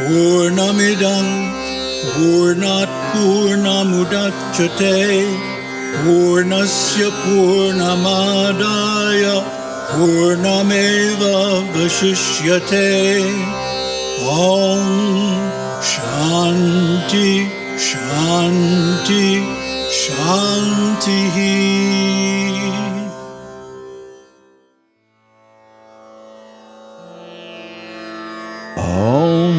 Purnamidam Purnat Purnamudachyate Purnasya Purnamadaya Purnameva Vashishyate. Om Shanti Shanti Shanti. Om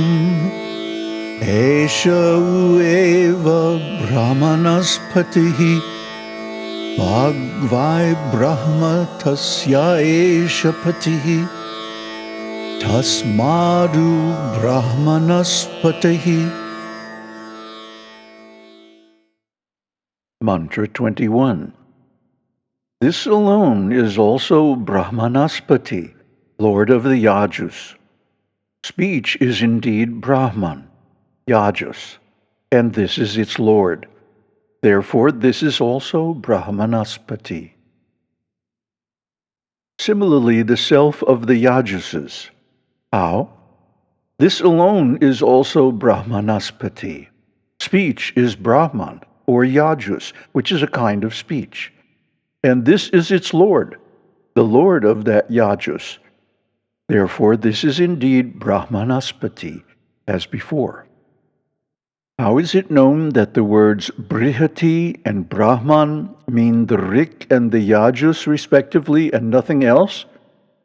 Esha Eva Brahmaṇaspati Bhagvai Brahma Tasya Esha Pati Tasmadu Brahmaṇaspati. Mantra 21. This alone is also Brahmaṇaspati, Lord of the Yajus. Speech is indeed Brahman, Yajus, and this is its Lord. Therefore, this is also Brahmaṇaspati. Similarly, the self of the Yajuses. How? This alone is also Brahmaṇaspati. Speech is Brahman, or Yajus, which is a kind of speech. And this is its Lord, the Lord of that Yajus. Therefore, this is indeed Brahmaṇaspati, as before. How is it known that the words Brihati and Brahman mean the Rik and the Yajus respectively and nothing else?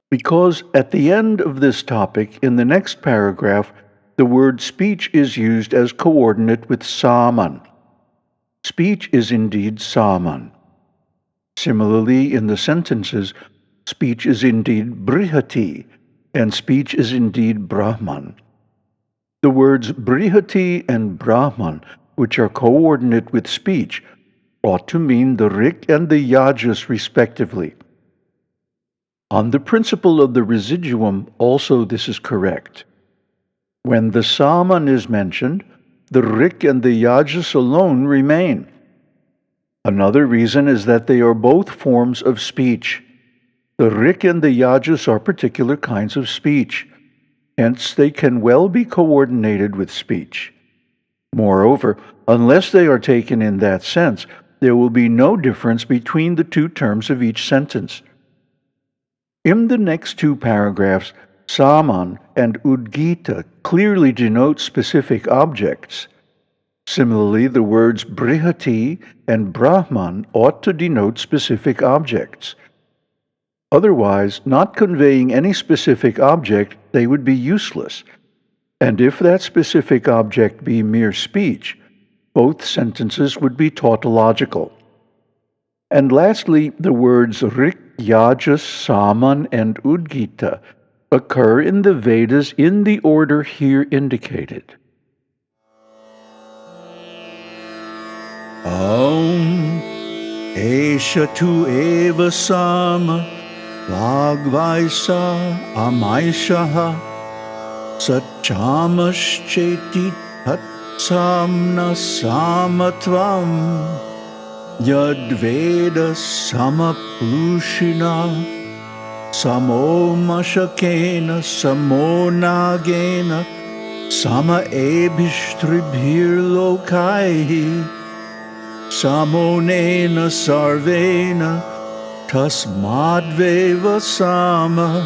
Because at the end of this topic, in the next paragraph, the word speech is used as coordinate with Saman. Speech is indeed Saman. Similarly, in the sentences, speech is indeed Brihati, and speech is indeed Brahman. The words Brihati and Brahman, which are coordinate with speech, ought to mean the Rik and the Yajus respectively. On the principle of the residuum, also this is correct. When the Saman is mentioned, the Rik and the Yajus alone remain. Another reason is that they are both forms of speech. The Rik and the Yajus are particular kinds of speech. Hence, they can well be coordinated with speech. Moreover, unless they are taken in that sense, there will be no difference between the two terms of each sentence. In the next two paragraphs, Saman and Udgita clearly denote specific objects. Similarly, the words Brihati and Brahman ought to denote specific objects. Otherwise, not conveying any specific object, they would be useless. And if that specific object be mere speech, both sentences would be tautological. And lastly, the words Rik, Yajus, Saman, and Udgita occur in the Vedas in the order here indicated. Om Esha tu eva Sama Bhagvaisa Amaishaha Satchamascheti Tatsamna Samatvam Yadveda Samaplushina Samomashakena Samonagena Sama Ebhishtribhir Lokaihi Samonena Sarvena Tasmadveva Sama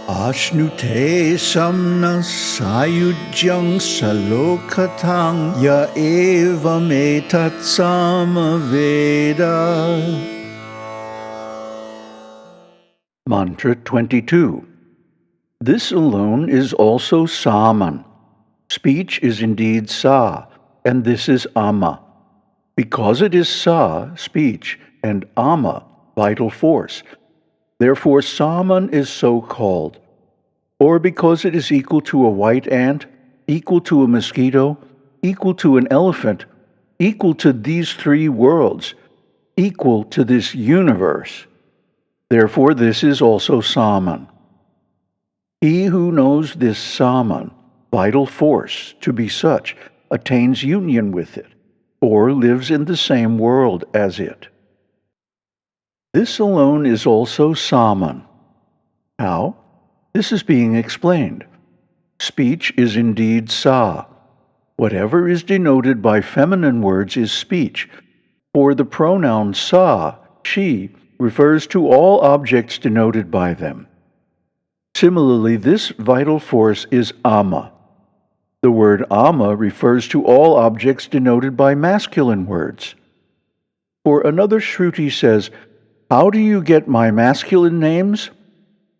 Ashnute Samna Sayujyang Salokatang Ya Evam Etat Sama Veda. Mantra 22. This alone is also Saman. Speech is indeed Sa, and this is Ama. Because it is Sa, speech, and Ama, vital force, therefore Saman is so called. Or because it is equal to a white ant, equal to a mosquito, equal to an elephant, equal to these three worlds, equal to this universe. Therefore this is also Saman. He who knows this Saman, vital force, to be such, attains union with it, or lives in the same world as it. This alone is also Saman. How? This is being explained. Speech is indeed Sā. Whatever is denoted by feminine words is speech, for the pronoun Sā, she, refers to all objects denoted by them. Similarly, this vital force is Ama. The word Ama refers to all objects denoted by masculine words. For another Shruti says, "How do you get my masculine names?"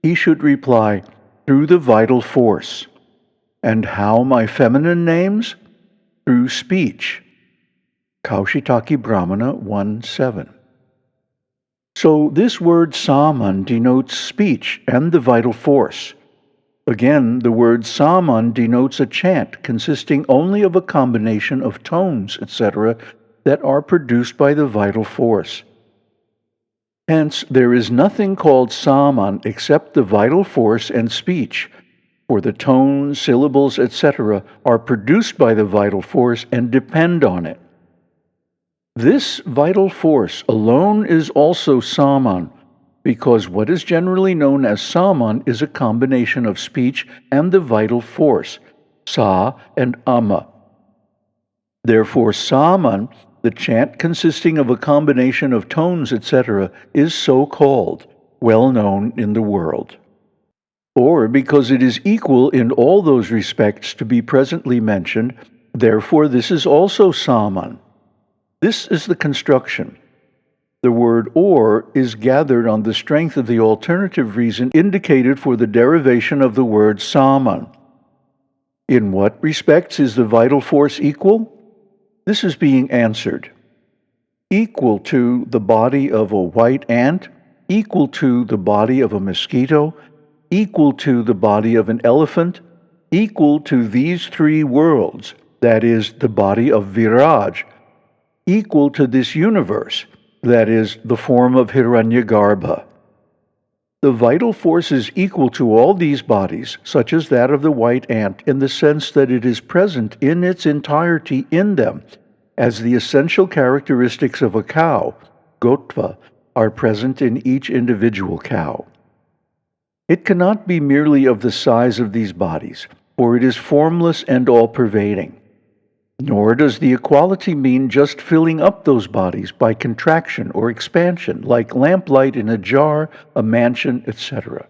He should reply, "Through the vital force." And how my feminine names? Through speech. Kaushitaki Brahmana 1:7. So this word Saman denotes speech and the vital force. Again, the word Saman denotes a chant consisting only of a combination of tones, etc., that are produced by the vital force. Hence, there is nothing called Saman except the vital force and speech, for the tones, syllables, etc., are produced by the vital force and depend on it. This vital force alone is also Saman, because what is generally known as Saman is a combination of speech and the vital force, Sa and Ama. Therefore, Saman, the chant consisting of a combination of tones, etc., is so called, well known in the world. Or because it is equal in all those respects to be presently mentioned, therefore this is also Saman. This is the construction. The word or is gathered on the strength of the alternative reason indicated for the derivation of the word Saman. In what respects is the vital force equal? This is being answered. Equal to the body of a white ant, equal to the body of a mosquito, equal to the body of an elephant, equal to these three worlds, that is, the body of Viraj, equal to this universe, that is, the form of Hiranyagarbha. The vital force is equal to all these bodies, such as that of the white ant, in the sense that it is present in its entirety in them, as the essential characteristics of a cow, gotva, are present in each individual cow. It cannot be merely of the size of these bodies, for it is formless and all-pervading. Nor does the equality mean just filling up those bodies by contraction or expansion, like lamplight in a jar, a mansion, etc.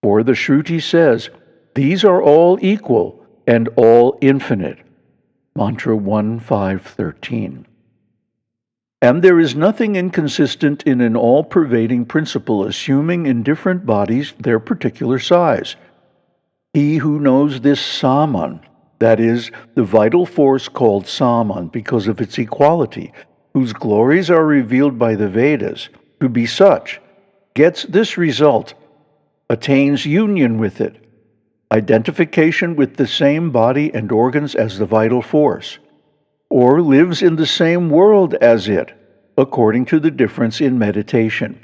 For the Shruti says, "These are all equal and all infinite." Mantra 1.5.13. And there is nothing inconsistent in an all-pervading principle assuming in different bodies their particular size. He who knows this Saman, that is, the vital force called Saman because of its equality, whose glories are revealed by the Vedas, to be such, gets this result, attains union with it, identification with the same body and organs as the vital force, or lives in the same world as it, according to the difference in meditation.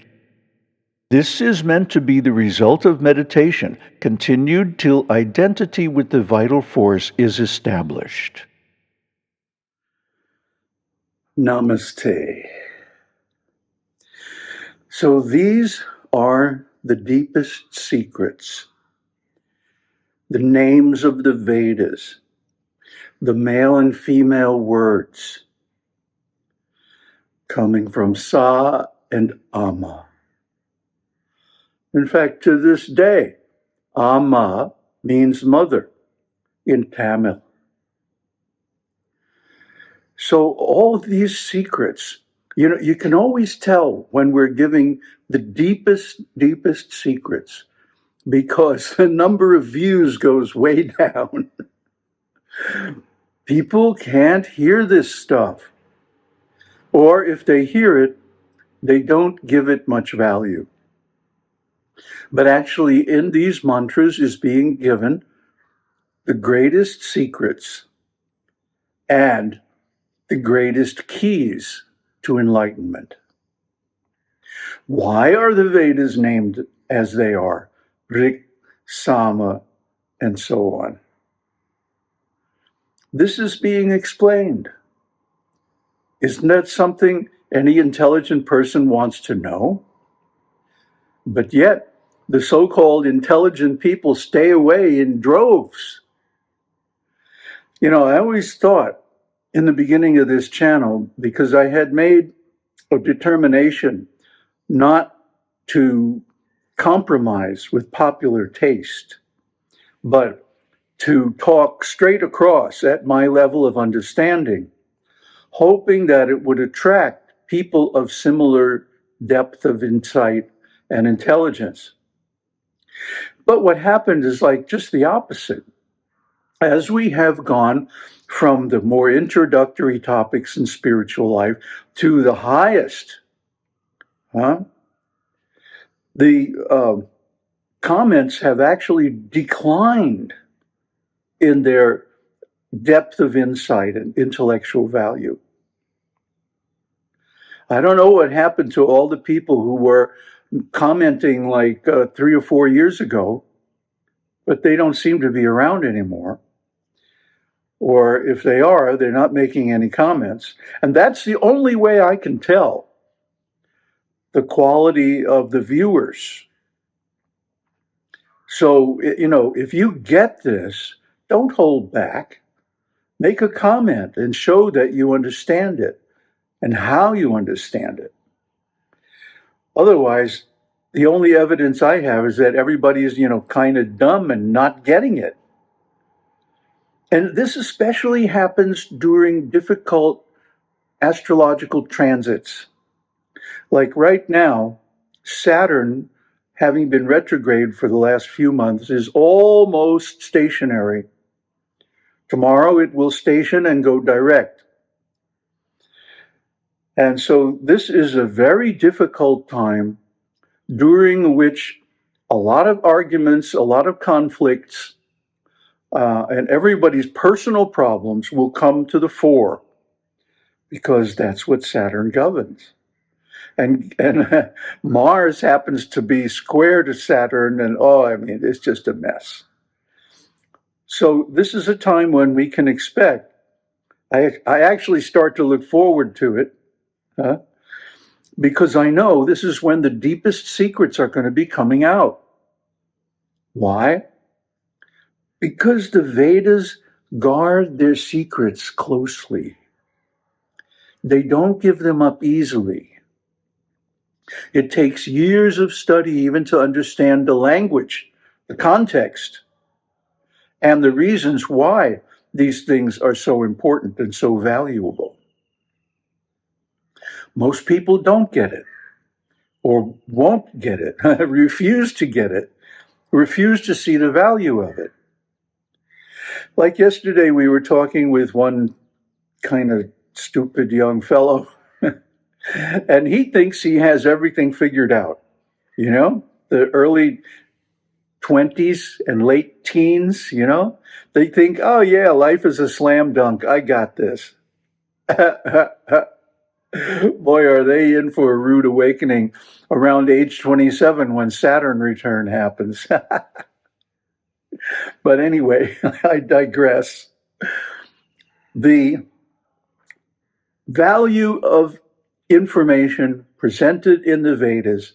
This is meant to be the result of meditation, continued till identity with the vital force is established. Namaste. So these are the deepest secrets, the names of the Vedas, the male and female words, coming from Sa and Ama. In fact, to this day, Ama means mother in Tamil. So all these secrets, you can always tell when we're giving the deepest secrets, because the number of views goes way down. People can't hear this stuff. Or if they hear it, they don't give it much value. But actually, in these mantras is being given the greatest secrets and the greatest keys to enlightenment. Why are the Vedas named as they are? Rik, Sama, and so on. This is being explained. Isn't that something any intelligent person wants to know? But yet, the so-called intelligent people stay away in droves. You know, I always thought in the beginning of this channel, because I had made a determination not to compromise with popular taste, but to talk straight across at my level of understanding, hoping that it would attract people of similar depth of insight and intelligence. But what happened is like just the opposite. As we have gone from the more introductory topics in spiritual life to the highest, the comments have actually declined in their depth of insight and intellectual value. I don't know what happened to all the people who were commenting like 3 or 4 years ago, but they don't seem to be around anymore. Or if they are, they're not making any comments. And that's the only way I can tell the quality of the viewers. So, you know, if you get this, don't hold back. Make a comment and show that you understand it and how you understand it. Otherwise, the only evidence I have is that everybody is, you know, kind of dumb and not getting it. And this especially happens during difficult astrological transits. Like right now, Saturn, having been retrograde for the last few months, is almost stationary. Tomorrow it will station and go direct. And so this is a very difficult time during which a lot of arguments, a lot of conflicts, and everybody's personal problems will come to the fore, because that's what Saturn governs. And Mars happens to be square to Saturn, and I mean, it's just a mess. So this is a time when we can expect, I actually start to look forward to it, because I know this is when the deepest secrets are going to be coming out. Why? Because the Vedas guard their secrets closely. They don't give them up easily. It takes years of study even to understand the language, the context, and the reasons why these things are so important and so valuable. Most people don't get it, or won't get it, refuse to get it, refuse to see the value of it. Like yesterday, we were talking with one kind of stupid young fellow, and he thinks he has everything figured out. You know, the early 20s and late teens, you know, they think, oh yeah, life is a slam dunk. I got this. Boy, are they in for a rude awakening around age 27 when Saturn return happens. But anyway, I digress. The value of information presented in the Vedas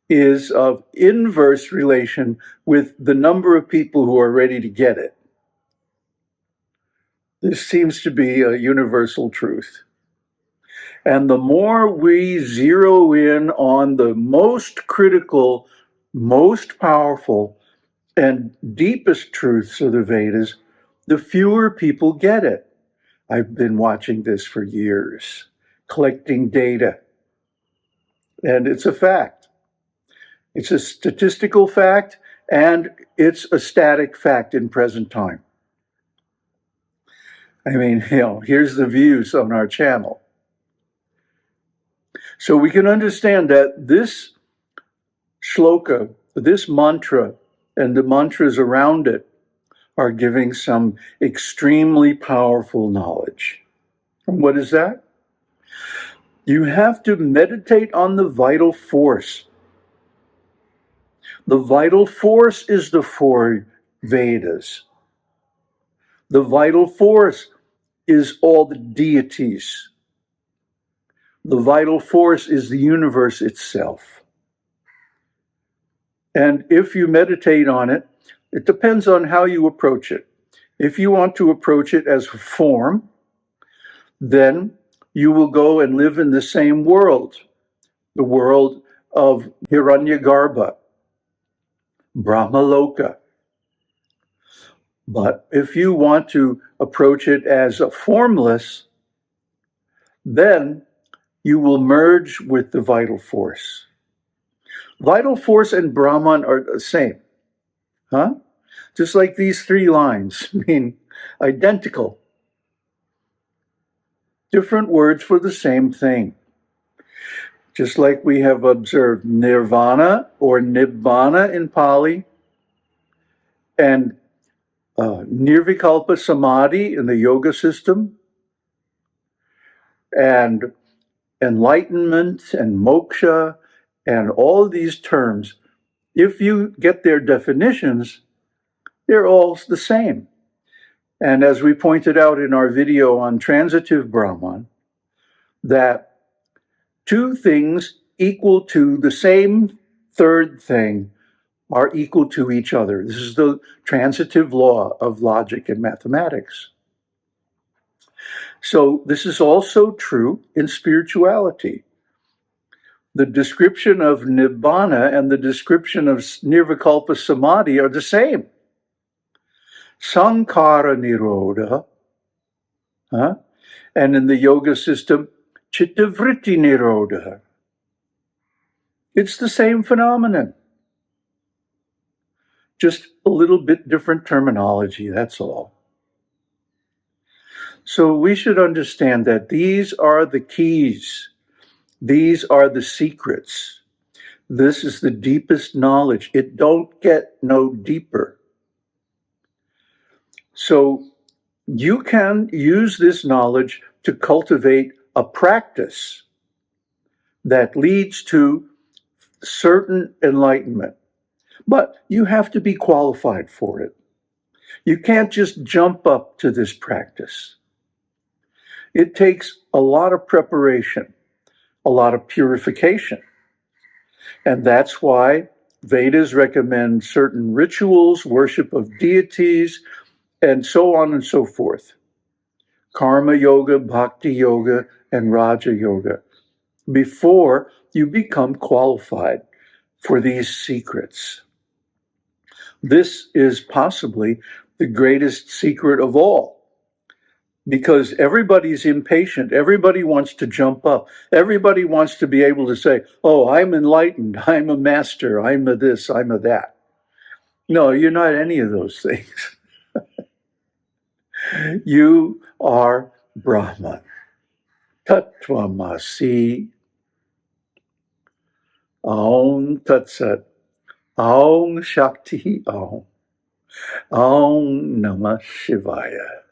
is of inverse relation with the number of people who are ready to get it. This seems to be a universal truth. And the more we zero in on the most critical, most powerful, and deepest truths of the Vedas, the fewer people get it. I've been watching this for years, collecting data. And it's a fact. It's a statistical fact, and it's a static fact in present time. I mean, you know, here's the views on our channel. So we can understand that this shloka, this mantra, and the mantras around it are giving some extremely powerful knowledge. And what is that? You have to meditate on the vital force. The vital force is the four Vedas. The vital force is all the deities. The vital force is the universe itself. And if you meditate on it, it depends on how you approach it. If you want to approach it as a form, then you will go and live in the same world, the world of Hiranyagarbha, Brahmaloka. But if you want to approach it as a formless, then you will merge with the vital force. Vital force and Brahman are the same, huh? Just like these three lines mean identical. Different words for the same thing. Just like we have observed nirvana or nibbana in Pali, and nirvikalpa samadhi in the yoga system, and enlightenment and moksha, and all these terms, if you get their definitions, they're all the same. And as we pointed out in our video on transitive Brahman, that two things equal to the same third thing are equal to each other. This is the transitive law of logic and mathematics. So this is also true in spirituality. The description of nibbana and the description of nirvikalpa samadhi are the same. Saṅkara nirodha, and in the yoga system, chittavritti nirodha. It's the same phenomenon, just a little bit different terminology, that's all. So we should understand that these are the keys. These are the secrets. This is the deepest knowledge. It don't get no deeper. So you can use this knowledge to cultivate a practice that leads to certain enlightenment. But you have to be qualified for it. You can't just jump up to this practice. It takes a lot of preparation, a lot of purification. And that's why Vedas recommend certain rituals, worship of deities, and so on and so forth. Karma yoga, bhakti yoga, and raja yoga, before you become qualified for these secrets. This is possibly the greatest secret of all, because everybody's impatient. Everybody wants to jump up. Everybody wants to be able to say, oh, I'm enlightened, I'm a master, I'm a this, I'm a that. No, you're not any of those things. You are Brahman. Tattvamasi. Aum Tat Sat. Aum Shakti Aum. Aum Namah Shivaya.